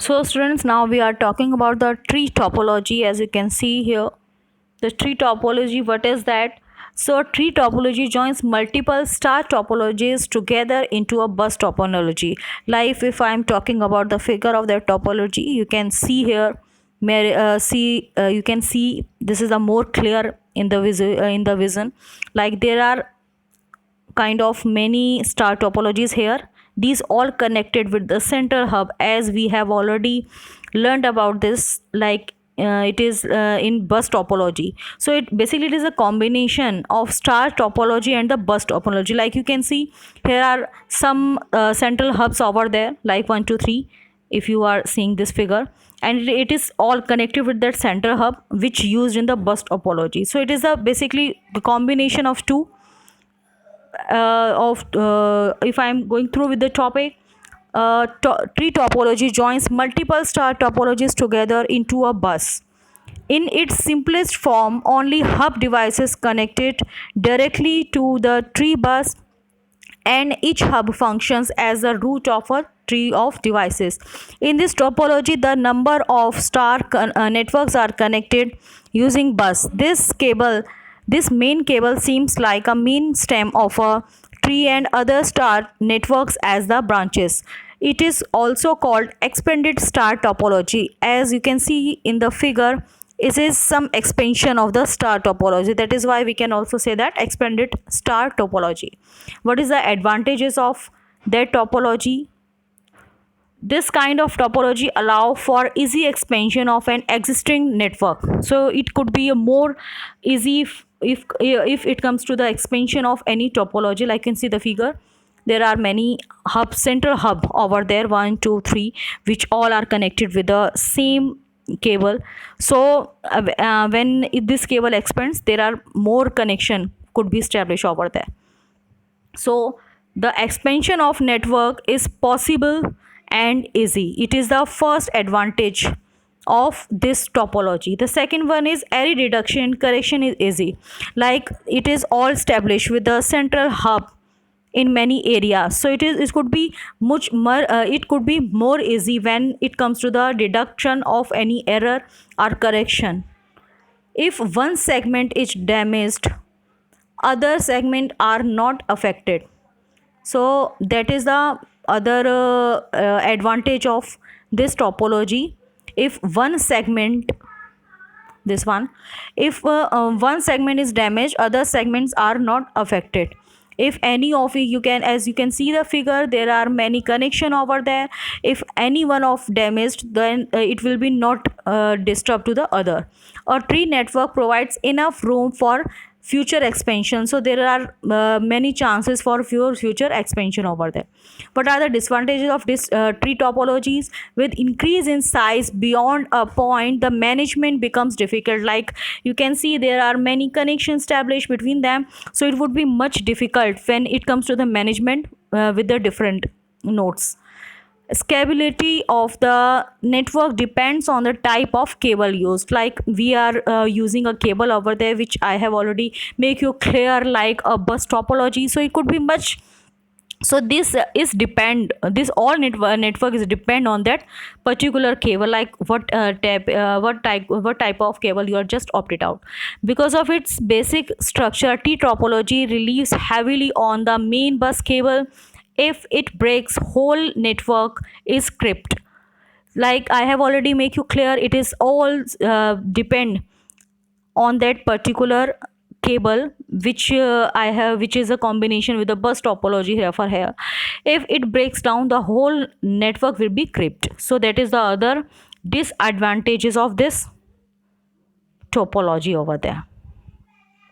So students, now we are talking about the tree topology. As you can see here, the tree topology, what is that? So tree topology joins multiple star topologies together into a bus topology. Like if I am talking about the figure of the topology, you can see here, you can see this is a more clear in the vision. Like there are kind of many star topologies here. These all connected with the central hub, as we have already learned about this. Like it is in bus topology. So it is a combination of star topology and the bus topology. Like you can see here are some central hubs over there, like 1 2 3, if you are seeing this figure, and it is all connected with that central hub which used in the bus topology. So it is a basically the combination of two if I'm going through with the topic, tree topology joins multiple star topologies together into a bus. In its simplest form, only hub devices connected directly to the tree bus, and each hub functions as the root of a tree of devices. In this topology, the number of star networks are connected using bus. This main cable seems like a main stem of a tree and other star networks as the branches. It is also called expanded star topology. As you can see in the figure, it is some expansion of the star topology. That is why we can also say that expanded star topology. What is the advantages of that topology? This kind of topology allow for easy expansion of an existing network. So it could be a more easy if it comes to the expansion of any topology. Like you can see the figure, there are many hubs, central hub over there, 1 2 3, which all are connected with the same cable. So when this cable expands, there are more connection could be established over there. So the expansion of network is possible and easy. It is the first advantage of this topology. The second one is error reduction correction is easy. Like it is all established with the central hub in many areas. So it could be much more it could be more easy when it comes to the reduction of any error or correction. If one segment is damaged, other segment are not affected. So that is the other advantage of this topology. If one segment, this one, if one segment is damaged, other segments are not affected. If any of you can, as you can see the figure, there are many connection over there. If any one of damaged, then it will be not disturbed to the other. A tree network provides enough room for future expansion. So there are many chances for future expansion over there. What are the disadvantages of this tree topologies? With increase in size beyond a point, the management becomes difficult. Like you can see there are many connections established between them, so it would be much difficult when it comes to the management with the different nodes. Scalability of the network depends on the type of cable used. Like we are using a cable over there, which I have already make you clear, like a bus topology. So it could be much, so this is depend, this all network is depend on that particular cable, like what type of cable you are just opted out. Because of its basic structure, T topology relies heavily on the main bus cable. If it breaks, whole network is crimped. Like I have already make you clear, it is all depend on that particular cable which I have, which is a combination with the bus topology here for here. If it breaks down, the whole network will be crimped. So that is the other disadvantages of this topology over there.